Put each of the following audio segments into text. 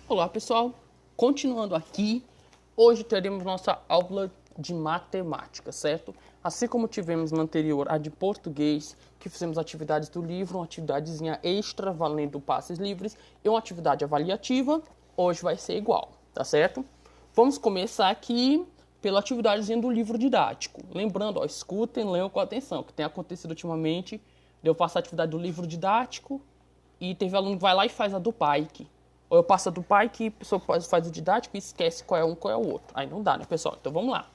Olá pessoal, continuando aqui, hoje teremos nossa aula de matemática, certo? Assim como tivemos na anterior a de português, que fizemos atividades do livro, uma atividadezinha extra valendo passes livres e uma atividade avaliativa, hoje vai ser igual, tá certo? Vamos começar aqui pela atividadezinha do livro didático. Lembrando, ó, escutem, leiam com atenção, que tem acontecido ultimamente, eu faço a atividade do livro didático e teve aluno que vai lá e faz a do Pike. Ou eu passo a do Pike e a pessoa faz o didático e esquece qual é um e qual é o outro. Aí não dá, né, pessoal? Então vamos lá.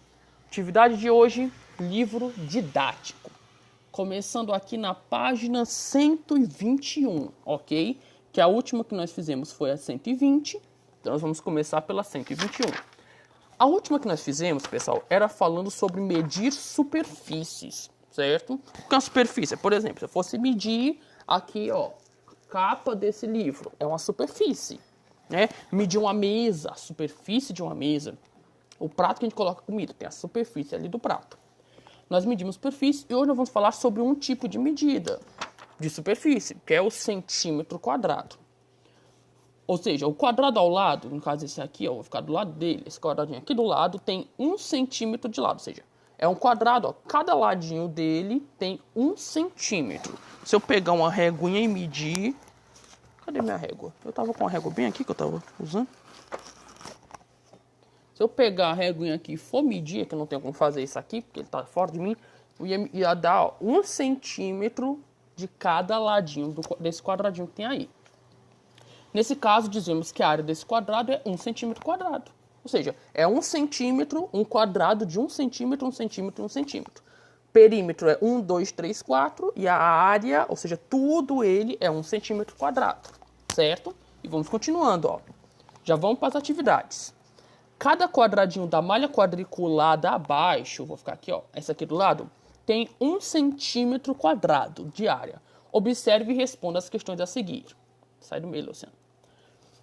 Atividade de hoje, livro didático. Começando aqui na página 121, ok? Que a última que nós fizemos foi a 120. Então nós vamos começar pela 121. A última que nós fizemos, pessoal, era falando sobre medir superfícies, certo? O que é uma superfície? Por exemplo, se eu fosse medir aqui, ó, capa desse livro, é uma superfície, né? Medir uma mesa, a superfície de uma mesa. O prato que a gente coloca comida, tem a superfície ali do prato. Nós medimos superfície e hoje nós vamos falar sobre um tipo de medida de superfície, que é o centímetro quadrado. Ou seja, o quadrado ao lado, no caso esse aqui, ó, vou ficar do lado dele, esse quadradinho aqui do lado tem 1 centímetro de lado, ou seja, é um quadrado, ó, cada ladinho dele tem 1 centímetro. Se eu pegar uma reguinha e medir... Cadê minha régua? Eu tava com a régua bem aqui que eu tava usando. Se eu pegar a reguinha aqui e for medir, que eu não tenho como fazer isso aqui, porque ele tá fora de mim, eu ia dar, ó, 1 centímetro de cada ladinho desse quadradinho que tem aí. Nesse caso, dizemos que a área desse quadrado é 1 centímetro quadrado. Ou seja, é 1 centímetro, um quadrado de 1 centímetro, 1 centímetro, 1 centímetro. Perímetro é 1, 2, 3, 4 e a área, ou seja, tudo ele é 1 centímetro quadrado, certo? E vamos continuando, ó. Já vamos para as atividades. Cada quadradinho da malha quadriculada abaixo, vou ficar aqui, ó, essa aqui do lado, tem 1 centímetro quadrado de área. Observe e responda as questões a seguir. Sai do meio, Luciano.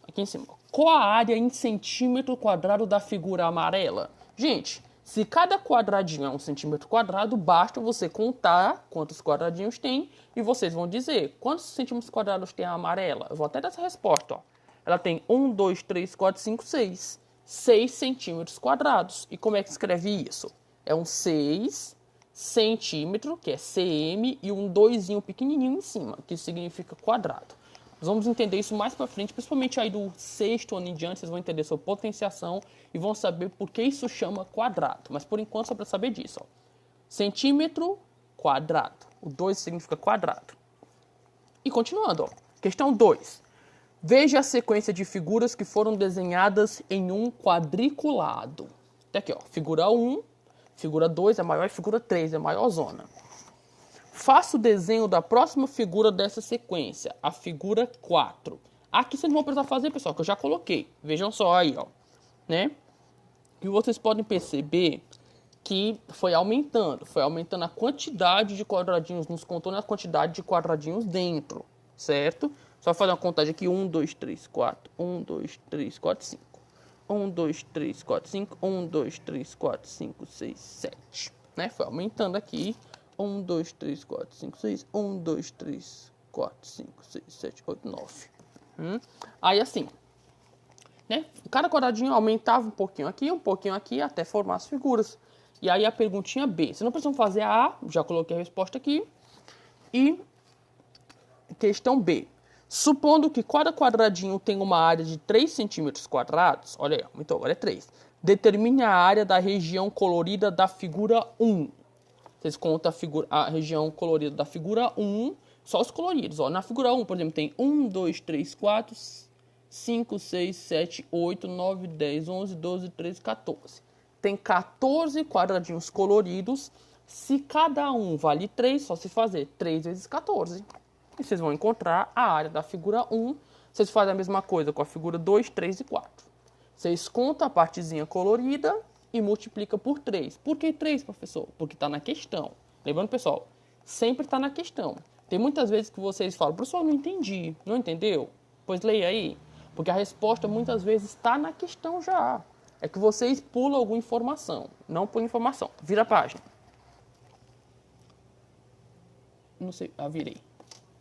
Aqui em cima. Qual a área em centímetro quadrado da figura amarela? Gente, se cada quadradinho é 1 centímetro quadrado, basta você contar quantos quadradinhos tem e vocês vão dizer quantos centímetros quadrados tem a amarela. Eu vou até dar essa resposta, ó. Ela tem 1, 2, 3, 4, 5, 6. 6 centímetros quadrados. E como é que escreve isso? É um 6 centímetro, que é cm, e um 2zinho pequenininho em cima, que significa quadrado. Nós vamos entender isso mais para frente, principalmente aí do 6º ano em diante, vocês vão entender sobre potenciação e vão saber por que isso chama quadrado. Mas por enquanto, só para saber disso, ó. Centímetro quadrado. O 2 significa quadrado. E continuando, ó. Questão 2. Veja a sequência de figuras que foram desenhadas em um quadriculado. Até aqui, ó. Figura 1, figura 2 é maior e figura 3 é maior zona. Faça o desenho da próxima figura dessa sequência, a figura 4. Aqui vocês não vão precisar fazer, pessoal, que eu já coloquei. Vejam só aí, ó, né? E vocês podem perceber que foi aumentando a quantidade de quadradinhos nos contornos e a quantidade de quadradinhos dentro, certo? Só fazer uma contagem aqui, 1, 2, 3, 4, 1, 2, 3, 4, 5. 1, 2, 3, 4, 5, 1, 2, 3, 4, 5, 6, 7. Né? Foi aumentando aqui. 1, 2, 3, 4, 5, 6. 1, 2, 3, 4, 5, 6, 7, 8, 9. Aí assim, né? Cada quadradinho aumentava um pouquinho aqui, até formar as figuras. E aí a perguntinha B. Vocês não precisam fazer a A, já coloquei a resposta aqui. E questão B. Supondo que cada quadradinho tem uma área de 3 centímetros quadrados, olha aí, então agora é 3. Determine a área da região colorida da figura 1. Vocês contam a região colorida da figura 1, só os coloridos. Ó. Na figura 1, por exemplo, tem 1, 2, 3, 4, 5, 6, 7, 8, 9, 10, 11, 12, 13, 14. Tem 14 quadradinhos coloridos. Se cada um vale 3, só se fazer 3 vezes 14. E vocês vão encontrar a área da figura 1. Vocês fazem a mesma coisa com a figura 2, 3 e 4. Vocês contam a partezinha colorida e multiplica por 3. Por que 3, professor? Porque está na questão. Lembrando, pessoal, sempre está na questão. Tem muitas vezes que vocês falam, professor, não entendi. Não entendeu? Pois leia aí. Porque a resposta muitas vezes está na questão já. É que vocês pulam alguma informação. Não por informação. Vira a página. Não sei. Ah, virei.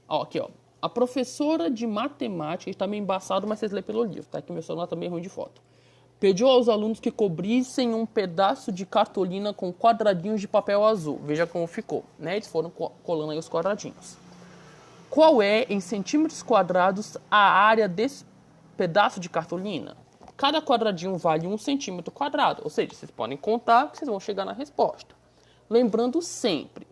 Ó, aqui, ó. A professora de matemática, está meio embaçado, mas vocês lêem pelo livro, tá? Que meu celular tá meio ruim de foto. Pediu aos alunos que cobrissem um pedaço de cartolina com quadradinhos de papel azul. Veja como ficou, né? Eles foram colando aí os quadradinhos. Qual é, em centímetros quadrados, a área desse pedaço de cartolina? Cada quadradinho vale 1 centímetro quadrado. Ou seja, vocês podem contar que vocês vão chegar na resposta. Lembrando sempre,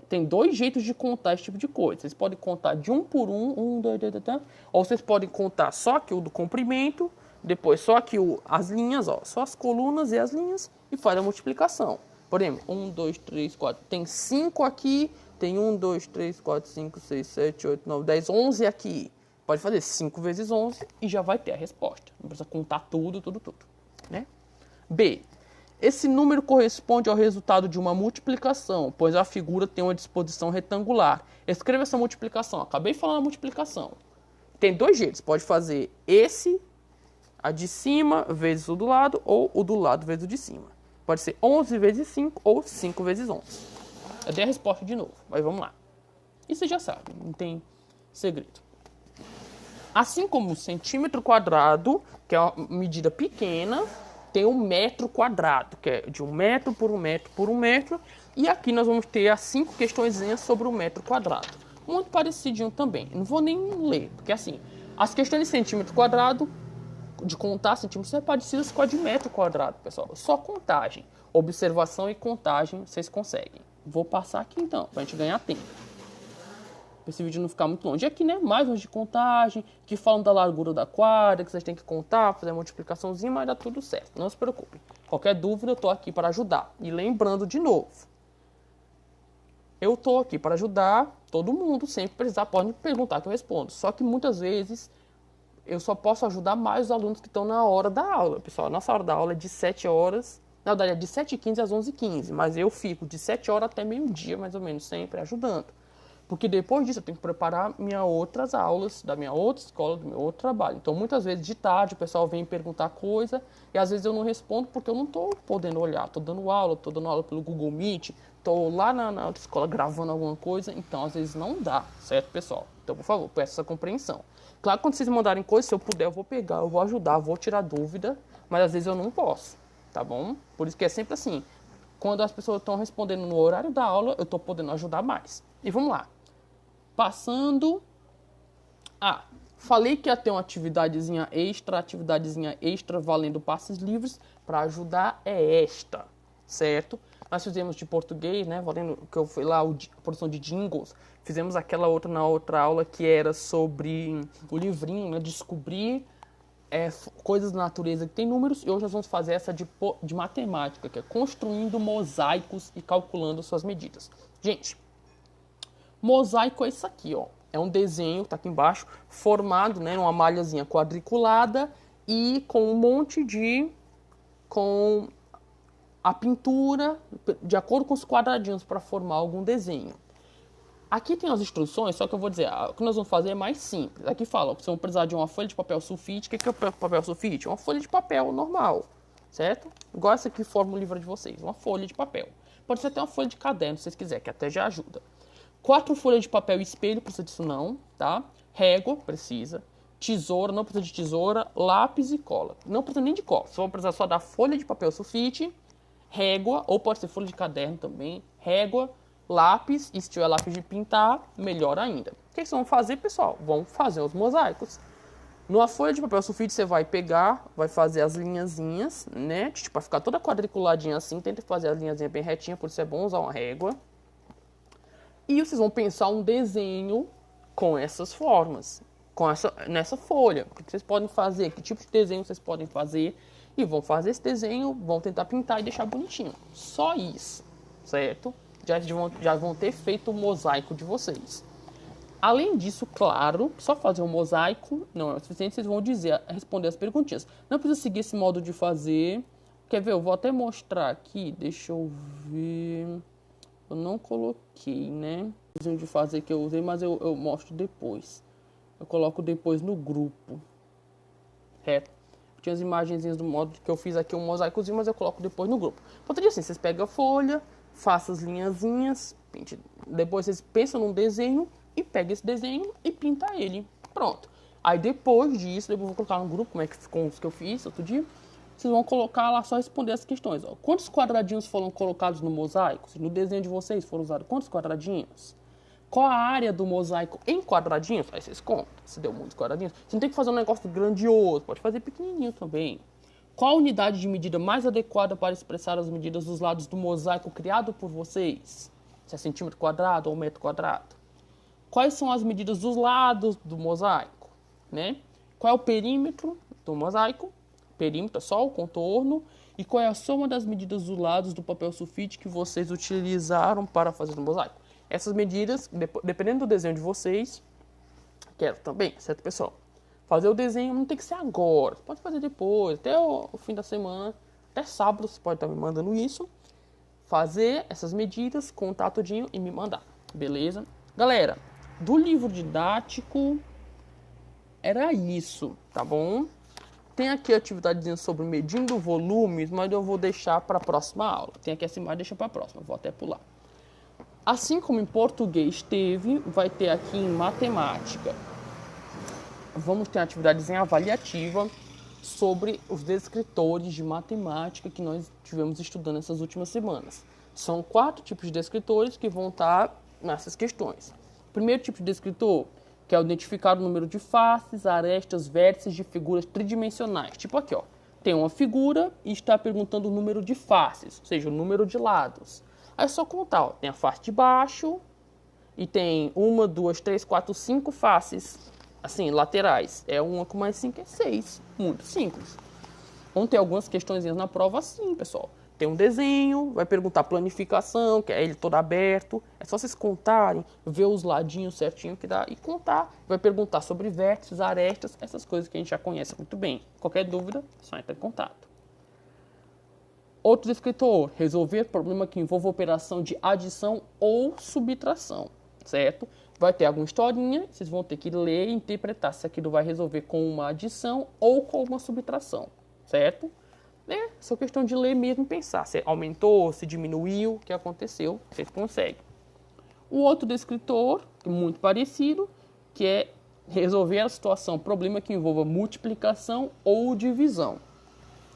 tem 2 jeitos de contar esse tipo de coisa. Vocês podem contar de 1 por 1, 1, 2, 3, 3, ou vocês podem contar só aqui o do comprimento, depois só aqui as linhas, ó, só as colunas e as linhas, e faz a multiplicação. Por exemplo, 1, 2, 3, 4, tem 5 aqui, tem 1, 2, 3, 4, 5, 6, 7, 8, 9, 10, 11 aqui. Pode fazer 5 vezes 11 e já vai ter a resposta. Não precisa contar tudo, né? B. Esse número corresponde ao resultado de uma multiplicação, pois a figura tem uma disposição retangular. Escreva essa multiplicação. Acabei de falar na multiplicação. Tem 2 jeitos. Pode fazer a de cima vezes o do lado, ou o do lado vezes o de cima. Pode ser 11 vezes 5 ou 5 vezes 11. Eu dei a resposta de novo, mas vamos lá. E você já sabe, não tem segredo. Assim como o centímetro quadrado, que é uma medida pequena, tem um metro quadrado, que é de 1 metro por 1 metro por 1 metro. E aqui nós vamos ter as 5 questõezinhas sobre o metro quadrado. Muito parecidinho também. Não vou nem ler, porque assim, as questões de centímetro quadrado, de contar centímetros, são parecidas com a de metro quadrado, pessoal. Só contagem. Observação e contagem vocês conseguem. Vou passar aqui então, pra gente ganhar tempo. Pra esse vídeo não ficar muito longe. E aqui, né, mais uns de contagem, que falam da largura da quadra, que vocês têm que contar, fazer uma multiplicaçãozinha, mas dá tudo certo. Não se preocupem. Qualquer dúvida, eu tô aqui para ajudar. E lembrando de novo, eu tô aqui para ajudar todo mundo, sempre precisar, pode me perguntar que eu respondo. Só que muitas vezes eu só posso ajudar mais os alunos que estão na hora da aula. Pessoal, a nossa hora da aula é de 7 horas, na verdade é de 7h15 às 11h15, mas eu fico de 7 horas até meio-dia, mais ou menos, sempre ajudando. Porque depois disso eu tenho que preparar minhas outras aulas, da minha outra escola, do meu outro trabalho. Então, muitas vezes, de tarde, o pessoal vem perguntar coisa e às vezes eu não respondo porque eu não estou podendo olhar. Estou dando aula pelo Google Meet, estou lá na outra escola gravando alguma coisa. Então, às vezes, não dá, certo, pessoal? Então, por favor, peço essa compreensão. Claro que quando vocês mandarem coisa, se eu puder, eu vou pegar, eu vou ajudar, vou tirar dúvida, mas às vezes eu não posso, tá bom? Por isso que é sempre assim. Quando as pessoas estão respondendo no horário da aula, eu estou podendo ajudar mais. E vamos lá. Passando. Falei que ia ter uma atividadezinha extra valendo passes livres. Para ajudar é esta, certo? Nós fizemos de português, né? Valendo que eu fui lá, a produção de jingles. Fizemos aquela outra na outra aula que era sobre o livrinho, né? Descobrir coisas da natureza que tem números. E hoje nós vamos fazer essa de matemática, que é construindo mosaicos e calculando suas medidas. Gente. Mosaico é isso aqui, ó. É um desenho, tá aqui embaixo, formado, né, numa malhazinha quadriculada e com um monte com a pintura de acordo com os quadradinhos para formar algum desenho. Aqui tem as instruções, só que eu vou dizer, o que nós vamos fazer é mais simples. Aqui fala, vocês vão precisar de uma folha de papel sulfite. O que é papel sulfite? Uma folha de papel normal, certo? Igual essa aqui forma o livro de vocês, uma folha de papel. Pode ser até uma folha de caderno, se vocês quiserem, que até já ajuda. 4 folhas de papel espelho, precisa disso não, tá? Régua, precisa. Tesoura, não precisa de tesoura. Lápis e cola. Não precisa nem de cola. Você vai precisar só da folha de papel sulfite, régua, ou pode ser folha de caderno também. Régua, lápis, e se tiver lápis de pintar, melhor ainda. O que vocês vão fazer, pessoal? Vão fazer os mosaicos. Numa folha de papel sulfite, você vai pegar, vai fazer as linhazinhas, né? Tipo, pra ficar toda quadriculadinha assim, tenta fazer as linhazinhas bem retinhas, por isso é bom usar uma régua. E vocês vão pensar um desenho com essas formas, nessa folha. O que vocês podem fazer, que tipo de desenho vocês podem fazer. E vão fazer esse desenho, vão tentar pintar e deixar bonitinho. Só isso, certo? Já vão ter feito o mosaico de vocês. Além disso, claro, só fazer um mosaico não é o suficiente. Vocês vão responder as perguntinhas. Não precisa seguir esse modo de fazer. Quer ver? Eu vou até mostrar aqui. Deixa eu ver... Eu não coloquei, né? O de fazer que eu usei, mas eu mostro depois. Eu coloco depois no grupo. Reto. Tinha as imagenzinhas do modo que eu fiz aqui, um mosaicozinho, mas eu coloco depois no grupo. Poderia assim, vocês pegam a folha, façam as linhazinhas, depois vocês pensam num desenho, e pega esse desenho e pinta ele. Pronto. Aí depois disso, eu vou colocar no grupo, como é que ficou os que eu fiz outro dia. Vocês vão colocar lá, só responder as questões. Ó. Quantos quadradinhos foram colocados no mosaico? No desenho de vocês foram usados quantos quadradinhos? Qual a área do mosaico em quadradinhos? Aí vocês contam. Se deu muitos quadradinhos. Você não tem que fazer um negócio grandioso. Pode fazer pequenininho também. Qual a unidade de medida mais adequada para expressar as medidas dos lados do mosaico criado por vocês? Se é centímetro quadrado ou metro quadrado? Quais são as medidas dos lados do mosaico? Né? Qual é o perímetro do mosaico? Perímetro é só o contorno. E qual é a soma das medidas dos lados do papel sulfite que vocês utilizaram para fazer o mosaico? Essas medidas, dependendo do desenho de vocês, quero também, certo, pessoal? Fazer o desenho não tem que ser agora, pode fazer depois, até o fim da semana, até sábado você pode estar me mandando isso. Fazer essas medidas, contar tudinho e me mandar, beleza? Galera, do livro didático era isso, tá bom? Tem aqui a atividade sobre medindo volumes, mas eu vou deixar para a próxima aula. Tem aqui essa imagem, deixa para a próxima, vou até pular. Assim como em português teve, vai ter aqui em matemática. Vamos ter atividadezinha avaliativa sobre os descritores de matemática que nós tivemos estudando essas últimas semanas. São 4 tipos de descritores que vão estar nessas questões. O primeiro tipo de descritor, que é identificar o número de faces, arestas, vértices de figuras tridimensionais. Tipo aqui, ó, tem uma figura e está perguntando o número de faces, ou seja, o número de lados. Aí é só contar, ó, tem a face de baixo e tem 1, 2, 3, 4, 5 faces, assim, laterais. É 1 com mais 5 é 6, muito simples. Vão ter algumas questões na prova assim, pessoal. Tem um desenho, vai perguntar planificação, que é ele todo aberto. É só vocês contarem, ver os ladinhos certinho que dá e contar. Vai perguntar sobre vértices, arestas, essas coisas que a gente já conhece muito bem. Qualquer dúvida, é só entrar em contato. Outro descritor, resolver problema que envolva operação de adição ou subtração, certo? Vai ter alguma historinha, vocês vão ter que ler e interpretar se aquilo vai resolver com uma adição ou com uma subtração, certo? É só questão de ler mesmo e pensar se aumentou, se diminuiu, o que aconteceu, vocês conseguem. O outro descritor, muito parecido, que é resolver a situação, problema que envolva multiplicação ou divisão.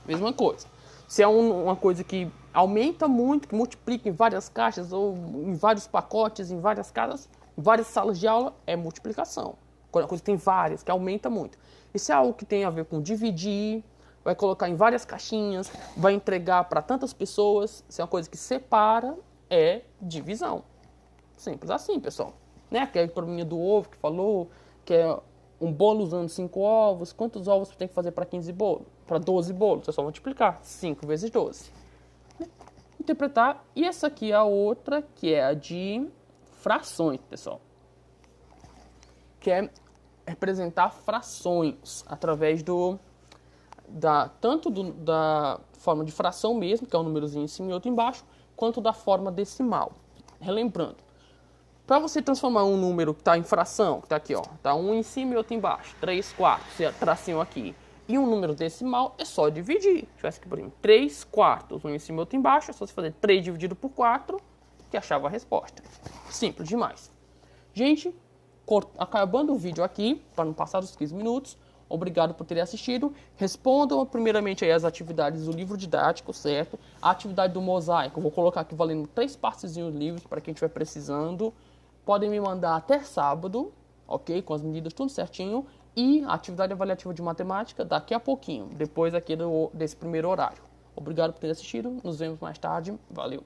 Mesma coisa. Se é uma coisa que aumenta muito, que multiplica em várias caixas ou em vários pacotes, em várias casas, em várias salas de aula, é multiplicação. Quando a coisa tem várias, que aumenta muito. E se é algo que tem a ver com dividir, vai colocar em várias caixinhas, vai entregar para tantas pessoas, se é uma coisa que separa, é divisão. Simples assim, pessoal. Né? Aquele probleminha do ovo que falou, que é um bolo usando 5 ovos. Quantos ovos você tem que fazer para 15 bolos? Para 12 bolos? É só multiplicar. 5 vezes 12. Interpretar. E essa aqui é a outra, que é a de frações, pessoal. Que é representar frações através da forma de fração mesmo, que é um númerozinho em cima e outro embaixo, quanto da forma decimal. Relembrando, para você transformar um número que está em fração, que está aqui, ó, tá um em cima e outro embaixo, 3 quartos, tracinho aqui, e um número decimal, é só dividir. Se tivesse aqui, por exemplo, 3 quartos, um em cima e outro embaixo, é só você fazer 3 dividido por 4, que achava a resposta. Simples demais. Gente, acabando o vídeo aqui, para não passar dos 15 minutos, obrigado por terem assistido. Respondam primeiramente aí as atividades do livro didático, certo? A atividade do mosaico, eu vou colocar aqui valendo 3 partezinhos livres para quem estiver precisando. Podem me mandar até sábado, ok? Com as medidas tudo certinho. E a atividade avaliativa de matemática daqui a pouquinho, depois aqui desse primeiro horário. Obrigado por terem assistido. Nos vemos mais tarde. Valeu!